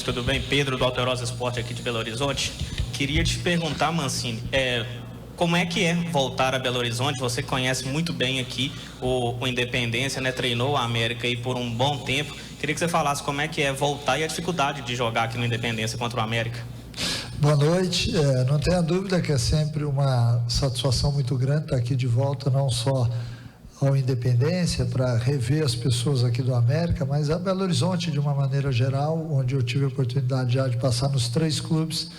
noite, tudo bem? Pedro do Alterosa Esporte aqui de Belo Horizonte. Queria te perguntar, Mancini, como é que é voltar a Belo Horizonte? Você conhece muito bem aqui o Independência, né? Treinou a América aí por um bom tempo. Queria que você falasse como é que é voltar e a dificuldade de jogar aqui no Independência contra o América. Boa noite. Não tenha dúvida que é sempre uma satisfação muito grande estar aqui de volta, não só ao Independência, para rever as pessoas aqui do América, mas a Belo Horizonte de uma maneira geral, onde eu tive a oportunidade já de passar nos 3 clubes.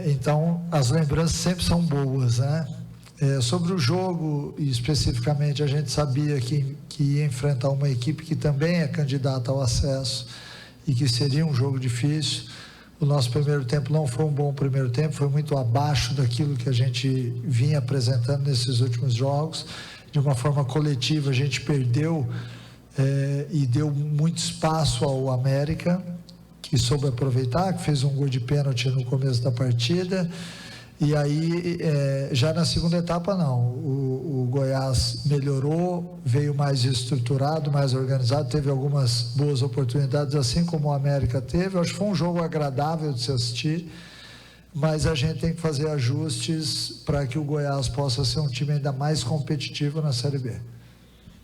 Então, as lembranças sempre são boas, né? Sobre o jogo, especificamente, a gente sabia que ia enfrentar uma equipe que também é candidata ao acesso e que seria um jogo difícil. O nosso primeiro tempo não foi um bom primeiro tempo, foi muito abaixo daquilo que a gente vinha apresentando nesses últimos jogos. De uma forma coletiva, a gente perdeu e deu muito espaço ao América, que soube aproveitar, que fez um gol de pênalti no começo da partida. E aí, já na segunda etapa, não. O Goiás melhorou, veio mais estruturado, mais organizado, teve algumas boas oportunidades, assim como o América teve. Eu acho que foi um jogo agradável de se assistir, mas a gente tem que fazer ajustes para que o Goiás possa ser um time ainda mais competitivo na Série B.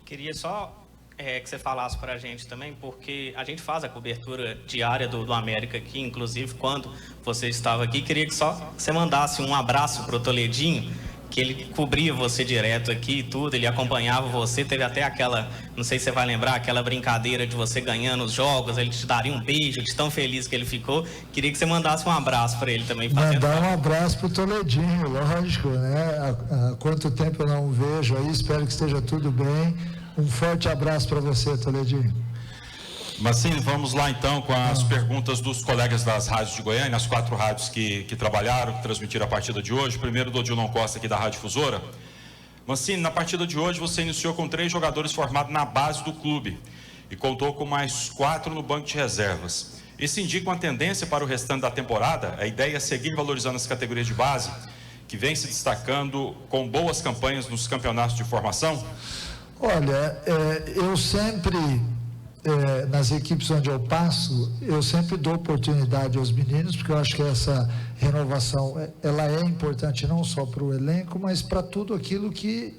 Queria só que você falasse para a gente também, porque a gente faz a cobertura diária do América aqui, inclusive quando você estava aqui. Queria que só você mandasse um abraço para o Toledinho, que ele cobria você direto aqui e tudo, ele acompanhava você, teve até aquela, não sei se você vai lembrar, aquela brincadeira de você ganhando os jogos, ele te daria um beijo, de tão feliz que ele ficou. Queria que você mandasse um abraço para ele também. Mandar um abraço para o Toledinho, lógico, né? Há quanto tempo eu não o vejo aí, espero que esteja tudo bem. Um forte abraço para você, Toledinho. Mancini, vamos lá então com as perguntas dos colegas das rádios de Goiânia, as 4 rádios que trabalharam, que transmitiram a partida de hoje. Primeiro do Odilon Costa aqui da Rádio Difusora. Mancini, na partida de hoje você iniciou com 3 jogadores formados na base do clube e contou com mais 4 no banco de reservas. Isso indica uma tendência para o restante da temporada? A ideia é seguir valorizando as categorias de base, que vem se destacando com boas campanhas nos campeonatos de formação? Olha, eu sempre, nas equipes onde eu passo, eu sempre dou oportunidade aos meninos, porque eu acho que essa renovação, ela é importante não só para o elenco, mas para tudo aquilo que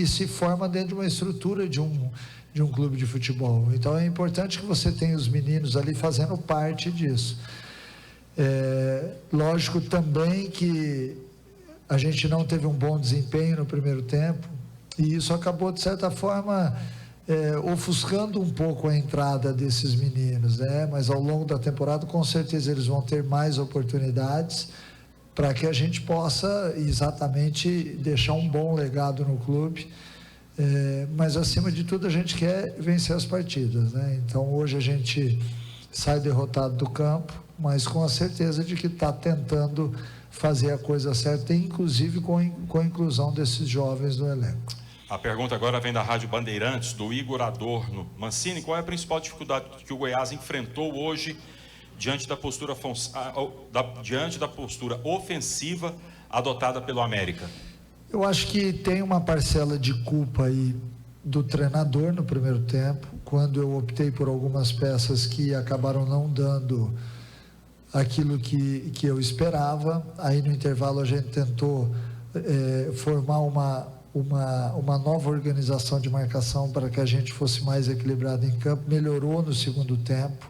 se forma dentro de uma estrutura de um clube de futebol. Então é importante que você tenha os meninos ali fazendo parte disso. Lógico também que a gente não teve um bom desempenho no primeiro tempo, e isso acabou, de certa forma, ofuscando um pouco a entrada desses meninos, né? Mas ao longo da temporada, com certeza, eles vão ter mais oportunidades para que a gente possa exatamente deixar um bom legado no clube. Mas, acima de tudo, a gente quer vencer as partidas, né? Então, hoje a gente sai derrotado do campo, mas com a certeza de que está tentando fazer a coisa certa, inclusive com a inclusão desses jovens no elenco. A pergunta agora vem da Rádio Bandeirantes, do Igor Adorno. Mancini, qual é a principal dificuldade que o Goiás enfrentou hoje diante da postura ofensiva adotada pelo América? Eu acho que tem uma parcela de culpa aí do treinador no primeiro tempo, quando eu optei por algumas peças que acabaram não dando aquilo que eu esperava. Aí no intervalo a gente tentou formar uma nova organização de marcação para que a gente fosse mais equilibrado em campo. Melhorou no segundo tempo,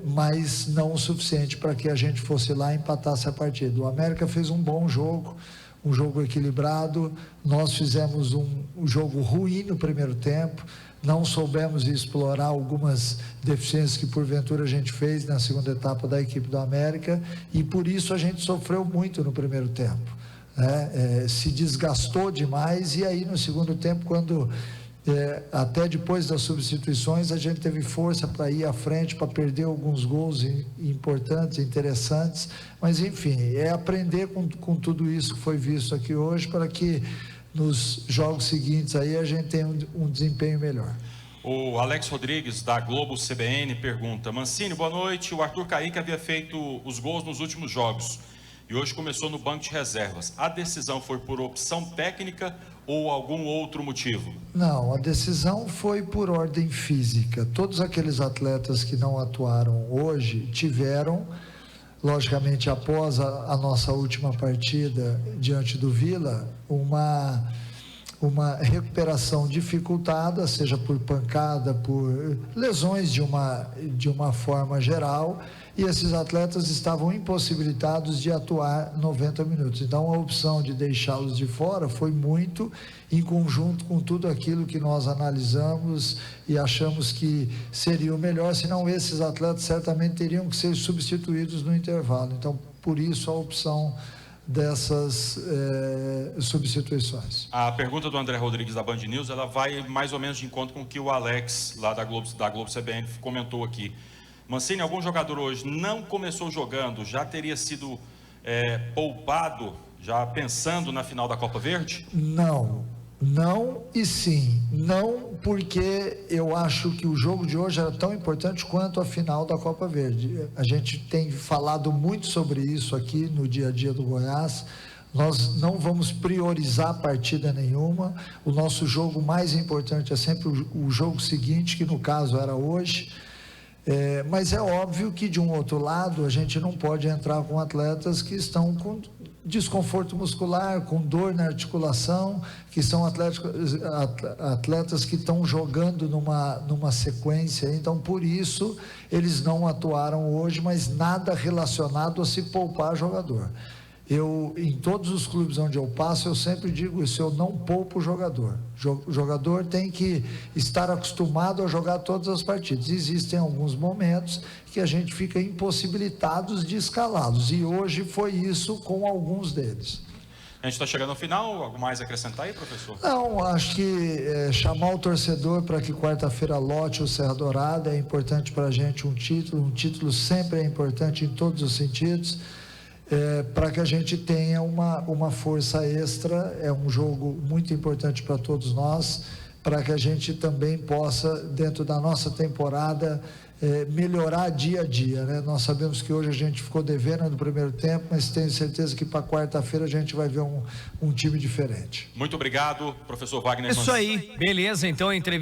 mas não o suficiente para que a gente fosse lá e empatasse a partida. O América fez um bom jogo, um jogo equilibrado. Nós fizemos um jogo ruim no primeiro tempo, não soubemos explorar algumas deficiências que porventura a gente fez na segunda etapa da equipe do América, e por isso a gente sofreu muito no primeiro tempo, né? Se desgastou demais, e aí no segundo tempo, quando até depois das substituições, a gente teve força para ir à frente, para perder alguns gols importantes, interessantes, mas enfim, aprender com tudo isso que foi visto aqui hoje, para que nos jogos seguintes aí a gente tenha um desempenho melhor. O Alex Rodrigues, da Globo CBN, pergunta: Mancini, boa noite. O Arthur Caíque havia feito os gols nos últimos jogos e hoje começou no banco de reservas. A decisão foi por opção técnica ou algum outro motivo? Não, a decisão foi por ordem física. Todos aqueles atletas que não atuaram hoje tiveram, logicamente, após a nossa última partida diante do Vila, uma recuperação dificultada, seja por pancada, por lesões de uma forma geral, e esses atletas estavam impossibilitados de atuar 90 minutos. Então, a opção de deixá-los de fora foi muito em conjunto com tudo aquilo que nós analisamos e achamos que seria o melhor, senão esses atletas certamente teriam que ser substituídos no intervalo. Então, por isso a opção dessas substituições. A pergunta do André Rodrigues da Band News, ela vai mais ou menos de encontro com o que o Alex, lá da Globo CBN, comentou aqui. Mancini, algum jogador hoje não começou jogando, já teria sido poupado, já pensando na final da Copa Verde? Não e sim. Não, porque eu acho que o jogo de hoje era tão importante quanto a final da Copa Verde. A gente tem falado muito sobre isso aqui no dia a dia do Goiás. Nós não vamos priorizar partida nenhuma. O nosso jogo mais importante é sempre o jogo seguinte, que no caso era hoje. Mas é óbvio que, de um outro lado, a gente não pode entrar com atletas que estão com desconforto muscular, com dor na articulação, que são atletas que estão jogando numa sequência. Então, por isso, eles não atuaram hoje, mas nada relacionado a se poupar jogador. Em todos os clubes onde eu passo, eu sempre digo isso: eu não poupo o jogador. O jogador tem que estar acostumado a jogar todas as partidas. Existem alguns momentos que a gente fica impossibilitados de escalá-los, e hoje foi isso com alguns deles. A gente está chegando ao final, algo mais a acrescentar aí, professor? Não, acho que chamar o torcedor para que quarta-feira lote o Serra Dourada é importante para a gente. Um título sempre é importante em todos os sentidos. Para que a gente tenha uma força extra. É um jogo muito importante para todos nós, para que a gente também possa, dentro da nossa temporada, melhorar dia a dia, né? Nós sabemos que hoje a gente ficou devendo no primeiro tempo, mas tenho certeza que para quarta-feira a gente vai ver um time diferente. Muito obrigado, professor Wagner. Isso aí, beleza, então a entrevista